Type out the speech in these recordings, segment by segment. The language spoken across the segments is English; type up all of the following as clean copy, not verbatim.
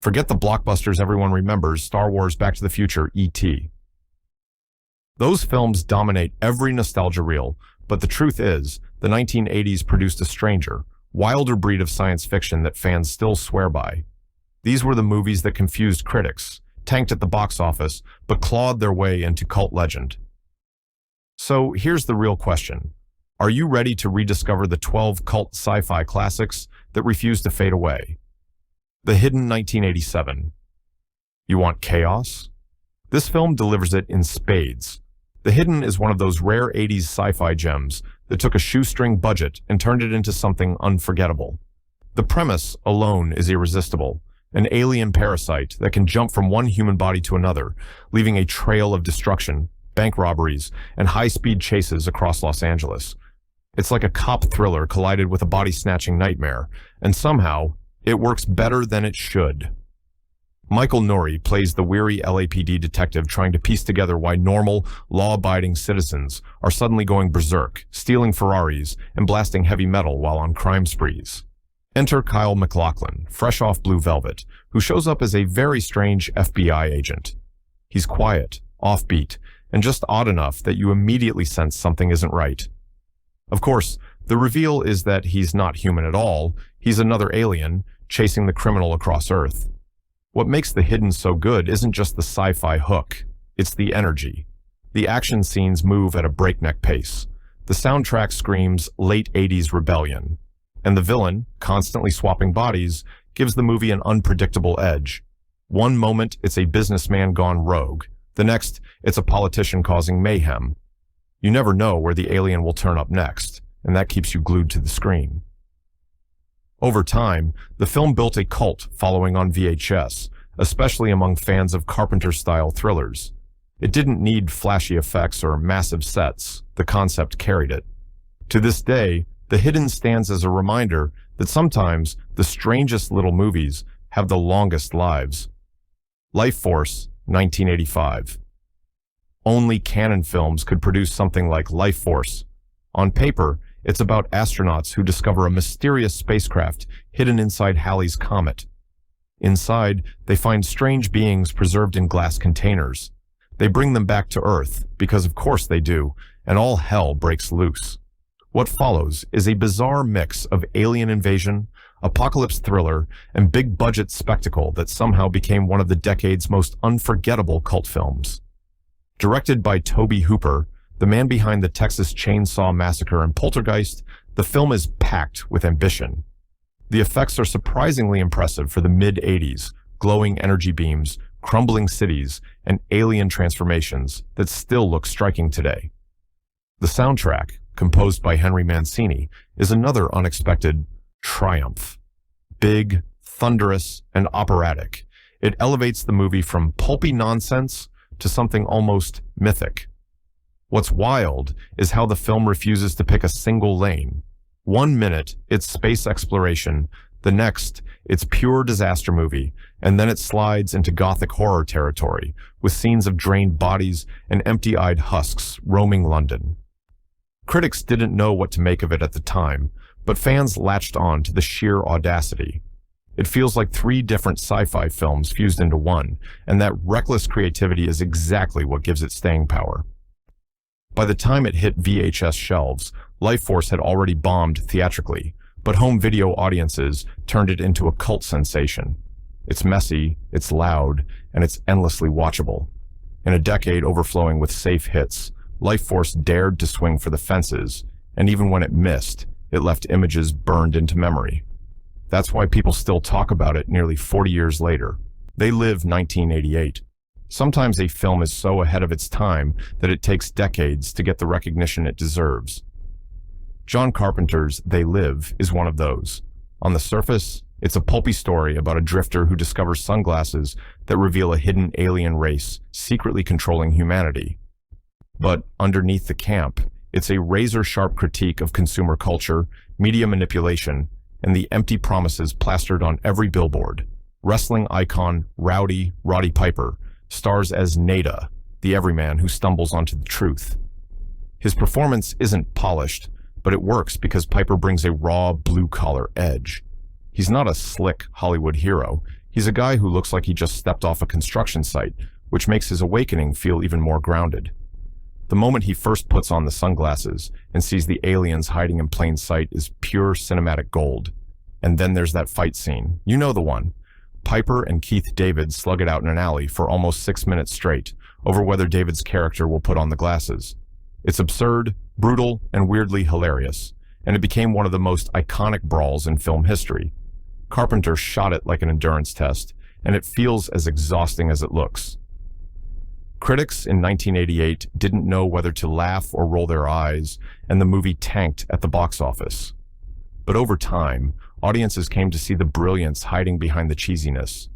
Forget the blockbusters everyone remembers, Star Wars, Back to the Future, E.T. Those films dominate every nostalgia reel, but the truth is, the 1980s produced a stranger, wilder breed of science fiction that fans still swear by. These were the movies that confused critics, tanked at the box office, but clawed their way into cult legend. So here's the real question. Are you ready to rediscover the 12 cult sci-fi classics that refuse to fade away? The Hidden 1987. You want chaos? This film delivers it in spades. The Hidden is one of those rare 80s sci-fi gems that took a shoestring budget and turned it into something unforgettable. The premise alone is irresistible. An alien parasite that can jump from one human body to another, leaving a trail of destruction, bank robberies, and high-speed chases across Los Angeles. It's like a cop thriller collided with a body-snatching nightmare, and somehow, it works better than it should. Michael Nouri plays the weary LAPD detective trying to piece together why normal, law-abiding citizens are suddenly going berserk, stealing Ferraris, and blasting heavy metal while on crime sprees. Enter Kyle MacLachlan, fresh off Blue Velvet, who shows up as a very strange FBI agent. He's quiet, offbeat, and just odd enough that you immediately sense something isn't right. Of course, the reveal is that he's not human at all. He's another alien, chasing the criminal across Earth. What makes The Hidden so good isn't just the sci-fi hook, it's the energy. The action scenes move at a breakneck pace. The soundtrack screams late 80s rebellion. And the villain, constantly swapping bodies, gives the movie an unpredictable edge. One moment, it's a businessman gone rogue. The next, it's a politician causing mayhem. You never know where the alien will turn up next, and that keeps you glued to the screen. Over time, the film built a cult following on VHS, especially among fans of Carpenter-style thrillers. It didn't need flashy effects or massive sets. The concept carried it. To this day, The Hidden stands as a reminder that sometimes the strangest little movies have the longest lives. Lifeforce, 1985. Only Canon films could produce something like Lifeforce. On paper, it's about astronauts who discover a mysterious spacecraft hidden inside Halley's Comet. Inside, they find strange beings preserved in glass containers. They bring them back to Earth, because of course they do, and all hell breaks loose. What follows is a bizarre mix of alien invasion, apocalypse thriller, and big-budget spectacle that somehow became one of the decade's most unforgettable cult films. Directed by Tobe Hooper, the man behind the Texas Chainsaw Massacre and Poltergeist, the film is packed with ambition. The effects are surprisingly impressive for the mid-80s, glowing energy beams, crumbling cities, and alien transformations that still look striking today. The soundtrack, composed by Henry Mancini, is another unexpected triumph. Big, thunderous, and operatic, it elevates the movie from pulpy nonsense to something almost mythic. What's wild is how the film refuses to pick a single lane. 1 minute, it's space exploration, the next, it's pure disaster movie, and then it slides into gothic horror territory, with scenes of drained bodies and empty-eyed husks roaming London. Critics didn't know what to make of it at the time, but fans latched on to the sheer audacity. It feels like 3 different sci-fi films fused into one, and that reckless creativity is exactly what gives it staying power. By the time it hit VHS shelves, Lifeforce had already bombed theatrically, but home video audiences turned it into a cult sensation. It's messy, it's loud, and it's endlessly watchable. In a decade overflowing with safe hits, Lifeforce dared to swing for the fences, and even when it missed, it left images burned into memory. That's why people still talk about it nearly 40 years later. They live 1988. Sometimes a film is so ahead of its time that it takes decades to get the recognition it deserves. John Carpenter's They Live is one of those. On the surface, it's a pulpy story about a drifter who discovers sunglasses that reveal a hidden alien race secretly controlling humanity. But underneath the camp, it's a razor-sharp critique of consumer culture, media manipulation, and the empty promises plastered on every billboard. Wrestling icon Roddy Piper stars as Nada, the everyman who stumbles onto the truth. His performance isn't polished, but it works because Piper brings a raw, blue-collar edge. He's not a slick Hollywood hero. He's a guy who looks like he just stepped off a construction site, which makes his awakening feel even more grounded. The moment he first puts on the sunglasses and sees the aliens hiding in plain sight is pure cinematic gold. And then there's that fight scene. You know the one. Piper and Keith David slug it out in an alley for almost 6 minutes straight over whether David's character will put on the glasses. It's absurd, brutal, and weirdly hilarious, and it became one of the most iconic brawls in film history. Carpenter shot it like an endurance test, and it feels as exhausting as it looks. Critics in 1988 didn't know whether to laugh or roll their eyes, and the movie tanked at the box office. But over time, audiences came to see the brilliance hiding behind the cheesiness.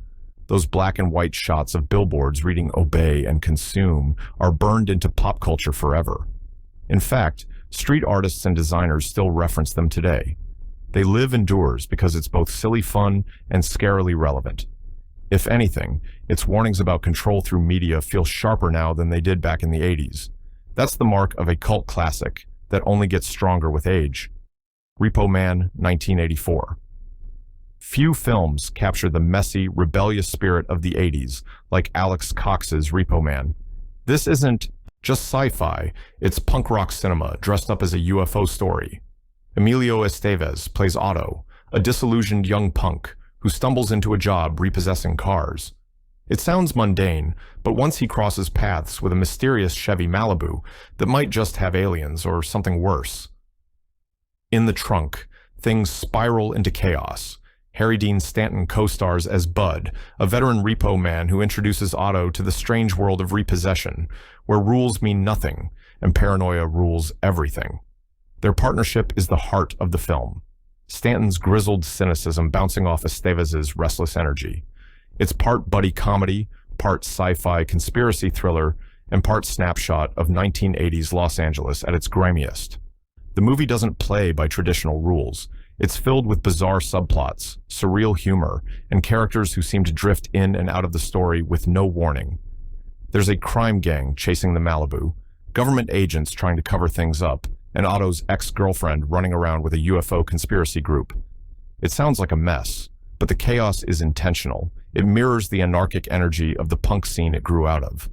Those black and white shots of billboards reading "Obey" and "Consume" are burned into pop culture forever. In fact, street artists and designers still reference them today. They live indoors because it's both silly fun and scarily relevant. If anything, its warnings about control through media feel sharper now than they did back in the 80s. That's the mark of a cult classic that only gets stronger with age. Repo Man, 1984. Few films capture the messy, rebellious spirit of the 80s like Alex Cox's Repo Man. This isn't just sci-fi, it's punk rock cinema dressed up as a UFO story. Emilio Estevez plays Otto, a disillusioned young punk who stumbles into a job repossessing cars. It sounds mundane, but once he crosses paths with a mysterious Chevy Malibu that might just have aliens or something worse. In the trunk, things spiral into chaos. Harry Dean Stanton co-stars as Bud, a veteran repo man who introduces Otto to the strange world of repossession, where rules mean nothing and paranoia rules everything. Their partnership is the heart of the film. Stanton's grizzled cynicism bouncing off Estevez's restless energy. It's part buddy comedy, part sci-fi conspiracy thriller, and part snapshot of 1980s Los Angeles at its grimiest. The movie doesn't play by traditional rules. It's filled with bizarre subplots, surreal humor, and characters who seem to drift in and out of the story with no warning. There's a crime gang chasing the Malibu, government agents trying to cover things up, and Otto's ex-girlfriend running around with a UFO conspiracy group. It sounds like a mess, but the chaos is intentional. It mirrors the anarchic energy of the punk scene it grew out of.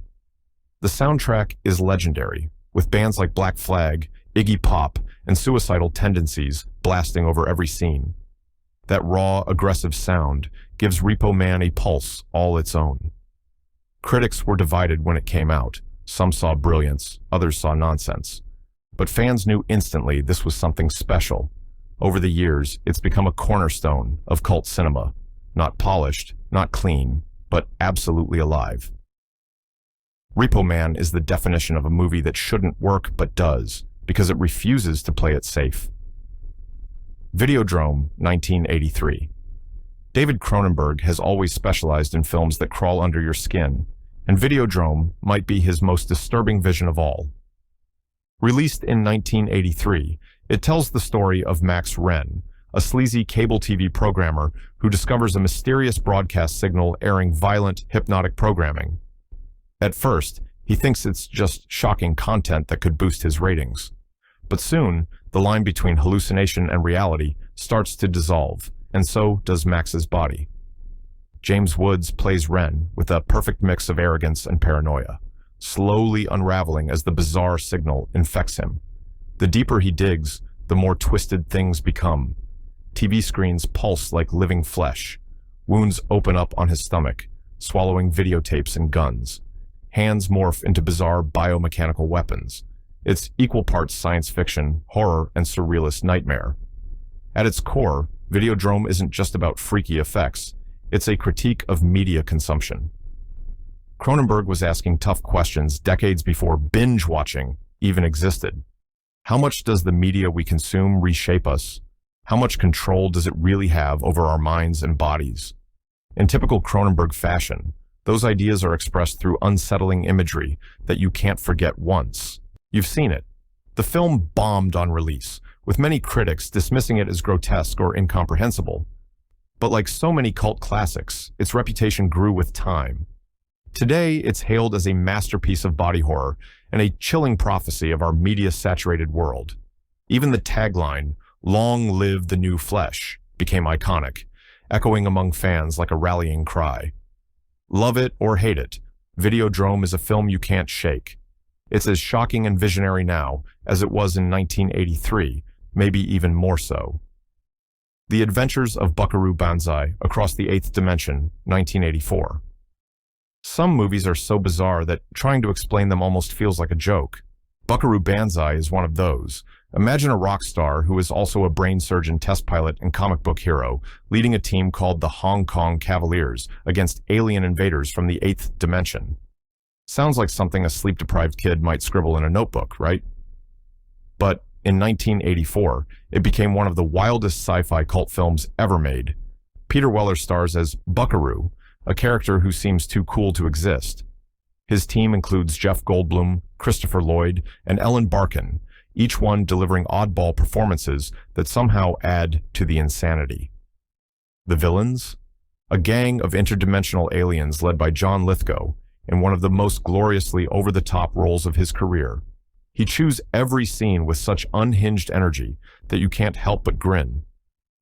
The soundtrack is legendary, with bands like Black Flag, Iggy Pop, and Suicidal Tendencies blasting over every scene. That raw, aggressive sound gives Repo Man a pulse all its own. Critics were divided when it came out. Some saw brilliance, others saw nonsense. But fans knew instantly this was something special. Over the years, it's become a cornerstone of cult cinema. Not polished, not clean, but absolutely alive. Repo Man is the definition of a movie that shouldn't work but does, because it refuses to play it safe. Videodrome, 1983. David Cronenberg has always specialized in films that crawl under your skin, and Videodrome might be his most disturbing vision of all. Released in 1983, it tells the story of Max Wren, a sleazy cable TV programmer who discovers a mysterious broadcast signal airing violent, hypnotic programming. At first, he thinks it's just shocking content that could boost his ratings. But soon, the line between hallucination and reality starts to dissolve, and so does Max's body. James Woods plays Wren with a perfect mix of arrogance and paranoia, slowly unraveling as the bizarre signal infects him. The deeper he digs, the more twisted things become. TV screens pulse like living flesh. Wounds open up on his stomach, swallowing videotapes and guns. Hands morph into bizarre biomechanical weapons. It's equal parts science fiction, horror, and surrealist nightmare. At its core, Videodrome isn't just about freaky effects. It's a critique of media consumption. Cronenberg was asking tough questions decades before binge-watching even existed. How much does the media we consume reshape us? How much control does it really have over our minds and bodies? In typical Cronenberg fashion, those ideas are expressed through unsettling imagery that you can't forget once. You've seen it. The film bombed on release, with many critics dismissing it as grotesque or incomprehensible. But like so many cult classics, its reputation grew with time. Today, it's hailed as a masterpiece of body horror and a chilling prophecy of our media-saturated world. Even the tagline, "Long live the new flesh," became iconic, echoing among fans like a rallying cry. Love it or hate it, Videodrome is a film you can't shake. It's as shocking and visionary now as it was in 1983, maybe even more so. The Adventures of Buckaroo Banzai Across the Eighth Dimension, 1984. Some movies are so bizarre that trying to explain them almost feels like a joke. Buckaroo Banzai is one of those. Imagine a rock star who is also a brain surgeon, test pilot, and comic book hero, leading a team called the Hong Kong Cavaliers against alien invaders from the Eighth Dimension. Sounds like something a sleep-deprived kid might scribble in a notebook, right? But in 1984, it became one of the wildest sci-fi cult films ever made. Peter Weller stars as Buckaroo, a character who seems too cool to exist. His team includes Jeff Goldblum, Christopher Lloyd, and Ellen Barkin, each one delivering oddball performances that somehow add to the insanity. The villains? A gang of interdimensional aliens led by John Lithgow in one of the most gloriously over-the-top roles of his career. He chews every scene with such unhinged energy that you can't help but grin.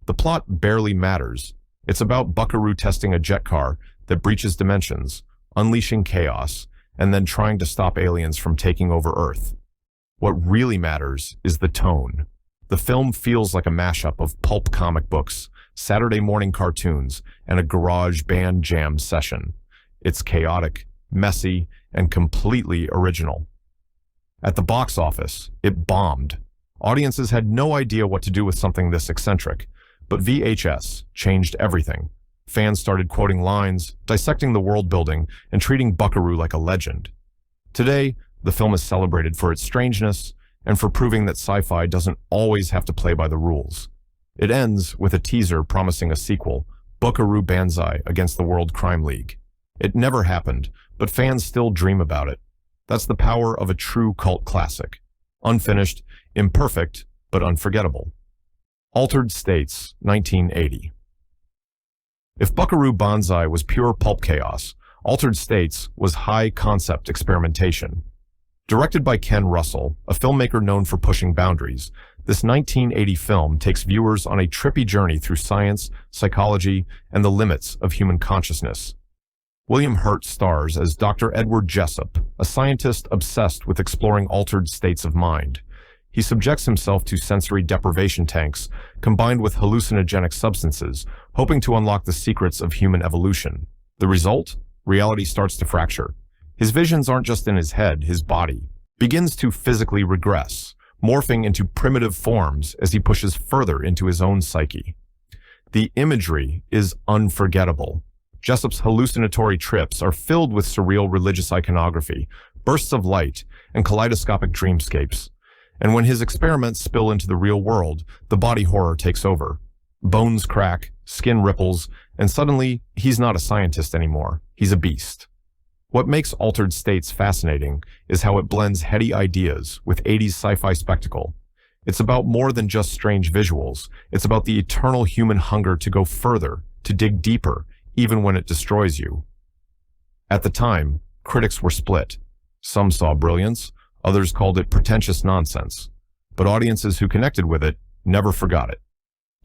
The plot barely matters. It's about Buckaroo testing a jet car that breaches dimensions, unleashing chaos, and then trying to stop aliens from taking over Earth. What really matters is the tone. The film feels like a mashup of pulp comic books, Saturday morning cartoons, and a garage band jam session. It's chaotic, messy, and completely original. At the box office, it bombed. Audiences had no idea what to do with something this eccentric, but VHS changed everything. Fans started quoting lines, dissecting the world building, and treating Buckaroo like a legend. Today, the film is celebrated for its strangeness and for proving that sci-fi doesn't always have to play by the rules. It ends with a teaser promising a sequel, Buckaroo Banzai Against the World Crime League. It never happened, but fans still dream about it. That's the power of a true cult classic. Unfinished, imperfect, but unforgettable. Altered States, 1980. If Buckaroo Banzai was pure pulp chaos, Altered States was high-concept experimentation. Directed by Ken Russell, a filmmaker known for pushing boundaries, this 1980 film takes viewers on a trippy journey through science, psychology, and the limits of human consciousness. William Hurt stars as Dr. Edward Jessup, a scientist obsessed with exploring altered states of mind. He subjects himself to sensory deprivation tanks combined with hallucinogenic substances, hoping to unlock the secrets of human evolution. The result? Reality starts to fracture. His visions aren't just in his head, his body begins to physically regress, morphing into primitive forms as he pushes further into his own psyche. The imagery is unforgettable. Jessup's hallucinatory trips are filled with surreal religious iconography, bursts of light, and kaleidoscopic dreamscapes. And when his experiments spill into the real world, the body horror takes over. Bones crack, skin ripples, and suddenly, he's not a scientist anymore. He's a beast. What makes Altered States fascinating is how it blends heady ideas with 80s sci-fi spectacle. It's about more than just strange visuals. It's about the eternal human hunger to go further, to dig deeper, even when it destroys you. At the time, critics were split. Some saw brilliance, others called it pretentious nonsense. But audiences who connected with it never forgot it.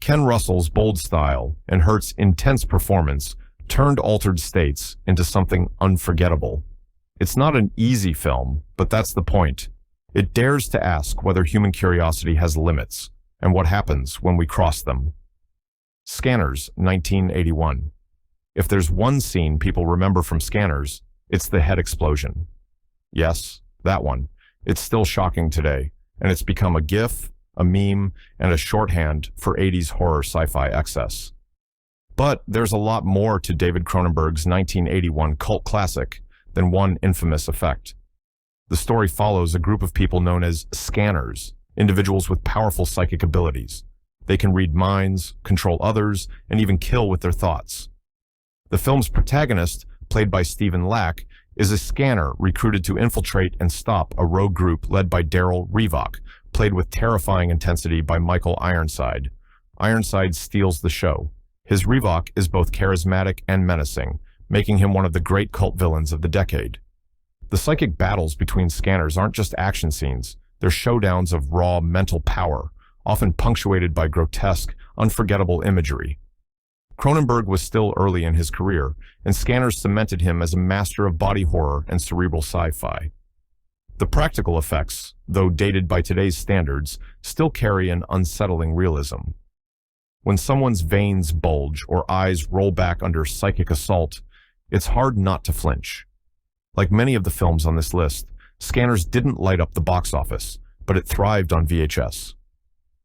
Ken Russell's bold style and Hurt's intense performance turned Altered States into something unforgettable. It's not an easy film, but that's the point. It dares to ask whether human curiosity has limits, and what happens when we cross them. Scanners, 1981. If there's one scene people remember from Scanners, it's the head explosion. Yes, that one. It's still shocking today, and it's become a GIF, a meme, and a shorthand for 80s horror sci-fi excess. But there's a lot more to David Cronenberg's 1981 cult classic than one infamous effect. The story follows a group of people known as scanners, individuals with powerful psychic abilities. They can read minds, control others, and even kill with their thoughts. The film's protagonist, played by Stephen Lack, is a scanner recruited to infiltrate and stop a rogue group led by Daryl Revok, played with terrifying intensity by Michael Ironside. Ironside steals the show. His Revok is both charismatic and menacing, making him one of the great cult villains of the decade. The psychic battles between scanners aren't just action scenes, they're showdowns of raw mental power, often punctuated by grotesque, unforgettable imagery. Cronenberg was still early in his career, and Scanners cemented him as a master of body horror and cerebral sci-fi. The practical effects, though dated by today's standards, still carry an unsettling realism. When someone's veins bulge or eyes roll back under psychic assault, it's hard not to flinch. Like many of the films on this list, Scanners didn't light up the box office, but it thrived on VHS.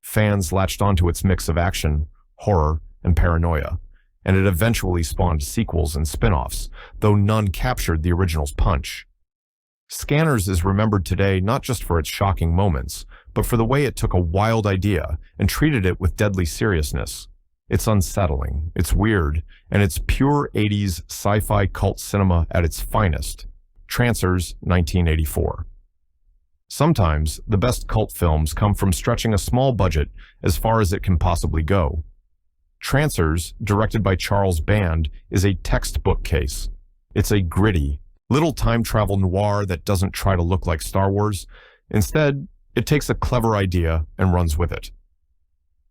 Fans latched onto its mix of action, horror, and paranoia, and it eventually spawned sequels and spin-offs, though none captured the original's punch. Scanners is remembered today not just for its shocking moments, but for the way it took a wild idea and treated it with deadly seriousness. It's unsettling, it's weird, and it's pure 80s sci-fi cult cinema at its finest. Trancers, 1984. Sometimes, the best cult films come from stretching a small budget as far as it can possibly go. Trancers, directed by Charles Band, is a textbook case. It's a gritty, little time travel noir that doesn't try to look like Star Wars. Instead, it takes a clever idea and runs with it.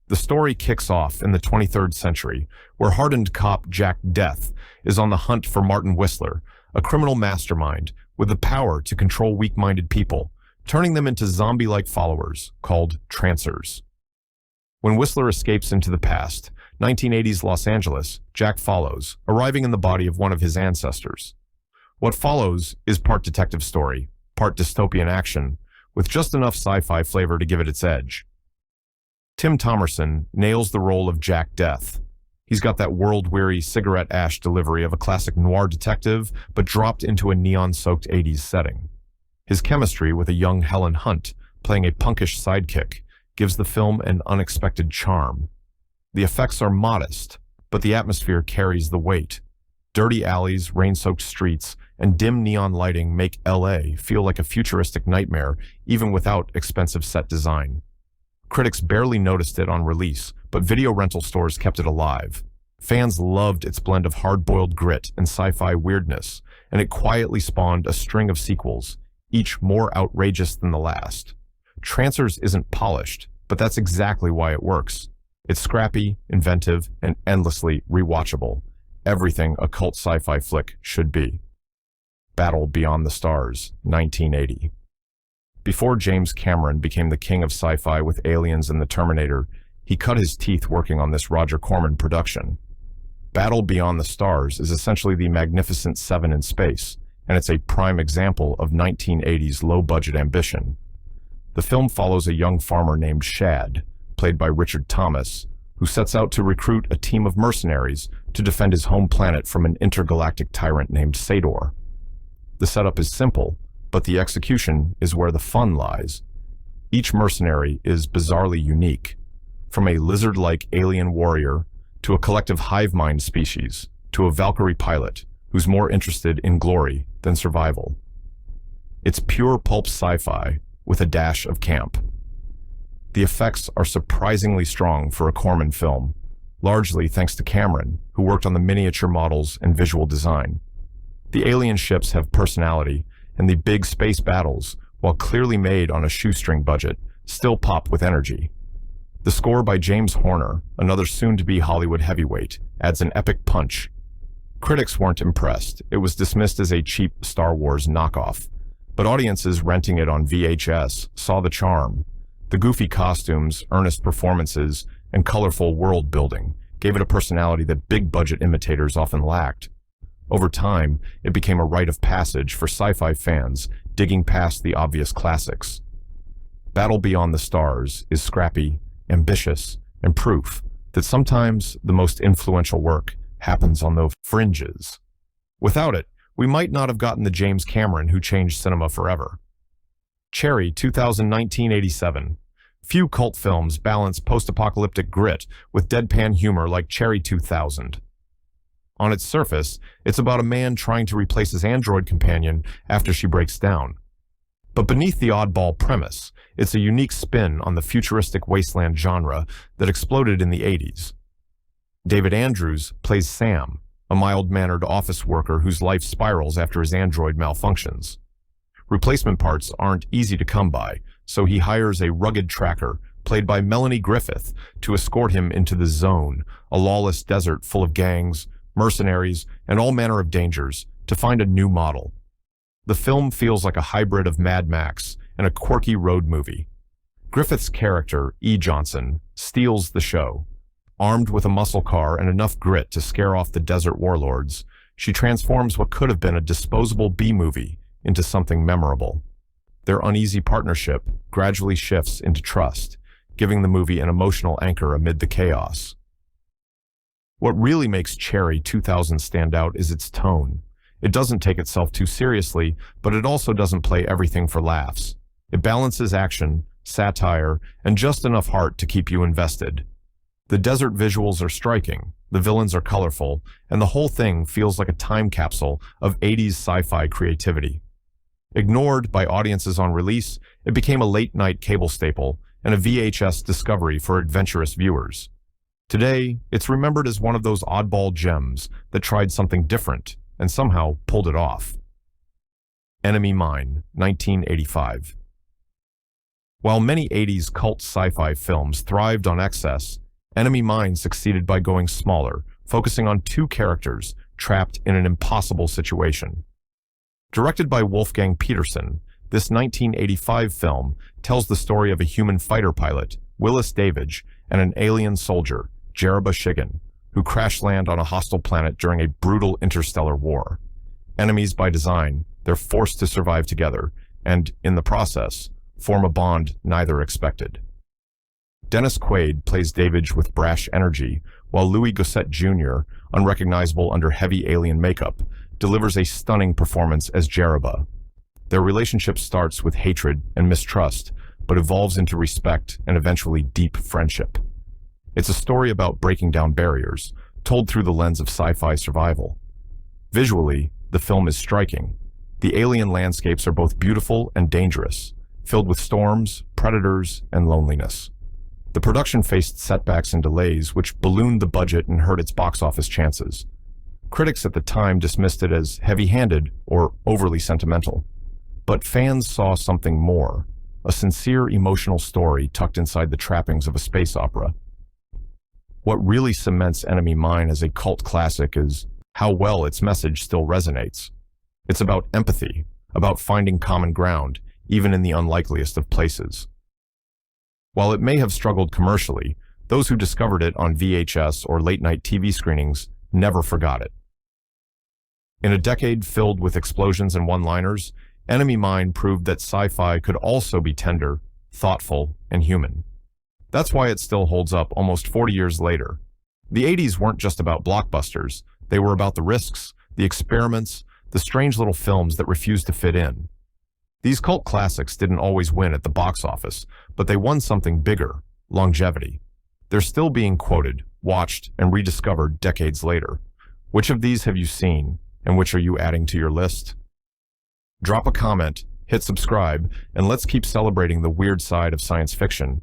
The story kicks off in the 23rd century, where hardened cop Jack Death is on the hunt for Martin Whistler, a criminal mastermind with the power to control weak-minded people, turning them into zombie-like followers called Trancers. When Whistler escapes into the past, 1980s Los Angeles, Jack follows, arriving in the body of one of his ancestors. What follows is part detective story, part dystopian action, with just enough sci-fi flavor to give it its edge. Tim Thomerson nails the role of Jack Death. He's got that world-weary cigarette ash delivery of a classic noir detective, but dropped into a neon-soaked 80s setting. His chemistry with a young Helen Hunt, playing a punkish sidekick, gives the film an unexpected charm. The effects are modest, but the atmosphere carries the weight. Dirty alleys, rain-soaked streets, and dim neon lighting make LA feel like a futuristic nightmare, even without expensive set design. Critics barely noticed it on release, but video rental stores kept it alive. Fans loved its blend of hard-boiled grit and sci-fi weirdness, and it quietly spawned a string of sequels, each more outrageous than the last. Trancers isn't polished, but that's exactly why it works. It's scrappy, inventive, and endlessly rewatchable. Everything a cult sci-fi flick should be. Battle Beyond the Stars, 1980. Before James Cameron became the king of sci-fi with Aliens and the Terminator, he cut his teeth working on this Roger Corman production. Battle Beyond the Stars is essentially the Magnificent Seven in space, and it's a prime example of 1980s low-budget ambition. The film follows a young farmer named Shad, played by Richard Thomas, who sets out to recruit a team of mercenaries to defend his home planet from an intergalactic tyrant named Sador. The setup is simple, but the execution is where the fun lies. Each mercenary is bizarrely unique, from a lizard-like alien warrior to a collective hive mind species to a Valkyrie pilot who's more interested in glory than survival. It's pure pulp sci-fi with a dash of camp. The effects are surprisingly strong for a Corman film, largely thanks to Cameron, who worked on the miniature models and visual design. The alien ships have personality, and the big space battles, while clearly made on a shoestring budget, still pop with energy. The score by James Horner, another soon-to-be Hollywood heavyweight, adds an epic punch. Critics weren't impressed. It was dismissed as a cheap Star Wars knockoff. But audiences renting it on VHS saw the charm. The goofy costumes, earnest performances, and colorful world building gave it a personality that big-budget imitators often lacked. Over time, it became a rite of passage for sci-fi fans digging past the obvious classics. Battle Beyond the Stars is scrappy, ambitious, and proof that sometimes the most influential work happens on the fringes. Without it, we might not have gotten the James Cameron who changed cinema forever. Cherry, 2019-87. Few cult films balance post-apocalyptic grit with deadpan humor like Cherry 2000. On its surface, it's about a man trying to replace his android companion after she breaks down. But beneath the oddball premise, it's a unique spin on the futuristic wasteland genre that exploded in the 80s. David Andrews plays Sam, a mild-mannered office worker whose life spirals after his android malfunctions. Replacement parts aren't easy to come by, so he hires a rugged tracker played by Melanie Griffith, to escort him into the Zone, a lawless desert full of gangs, mercenaries, and all manner of dangers, to find a new model. The film feels like a hybrid of Mad Max and a quirky road movie. Griffith's character, E. Johnson, steals the show. Armed with a muscle car and enough grit to scare off the desert warlords, she transforms what could have been a disposable B-movie into something memorable. Their uneasy partnership gradually shifts into trust, giving the movie an emotional anchor amid the chaos. What really makes Cherry 2000 stand out is its tone. It doesn't take itself too seriously, but it also doesn't play everything for laughs. It balances action, satire, and just enough heart to keep you invested. The desert visuals are striking, the villains are colorful, and the whole thing feels like a time capsule of 80s sci-fi creativity. Ignored by audiences on release, it became a late-night cable staple and a VHS discovery for adventurous viewers. Today, it's remembered as one of those oddball gems that tried something different and somehow pulled it off. Enemy Mine, 1985. While many 80s cult sci-fi films thrived on excess, Enemy Mine succeeded by going smaller, focusing on two characters trapped in an impossible situation. Directed by Wolfgang Peterson, this 1985 film tells the story of a human fighter pilot, Willis Davidge, and an alien soldier, Jereba Shigan, who crash land on a hostile planet during a brutal interstellar war. Enemies by design, they're forced to survive together, and, in the process, form a bond neither expected. Dennis Quaid plays Davidge with brash energy, while Louis Gossett Jr., unrecognizable under heavy alien makeup, delivers a stunning performance as Jereba. Their relationship starts with hatred and mistrust, but evolves into respect and eventually deep friendship. It's a story about breaking down barriers, told through the lens of sci-fi survival. Visually, the film is striking. The alien landscapes are both beautiful and dangerous, filled with storms, predators, and loneliness. The production faced setbacks and delays, which ballooned the budget and hurt its box office chances. Critics at the time dismissed it as heavy-handed or overly sentimental. But fans saw something more, a sincere emotional story tucked inside the trappings of a space opera. What really cements Enemy Mine as a cult classic is how well its message still resonates. It's about empathy, about finding common ground, even in the unlikeliest of places. While it may have struggled commercially, those who discovered it on VHS or late-night TV screenings never forgot it. In a decade filled with explosions and one-liners, Enemy Mine proved that sci-fi could also be tender, thoughtful, and human. That's why it still holds up almost 40 years later. The 80s weren't just about blockbusters. They were about the risks, the experiments, the strange little films that refused to fit in. These cult classics didn't always win at the box office, but they won something bigger: longevity. They're still being quoted, watched, and rediscovered decades later. Which of these have you seen, and which are you adding to your list? Drop a comment, hit subscribe, and let's keep celebrating the weird side of science fiction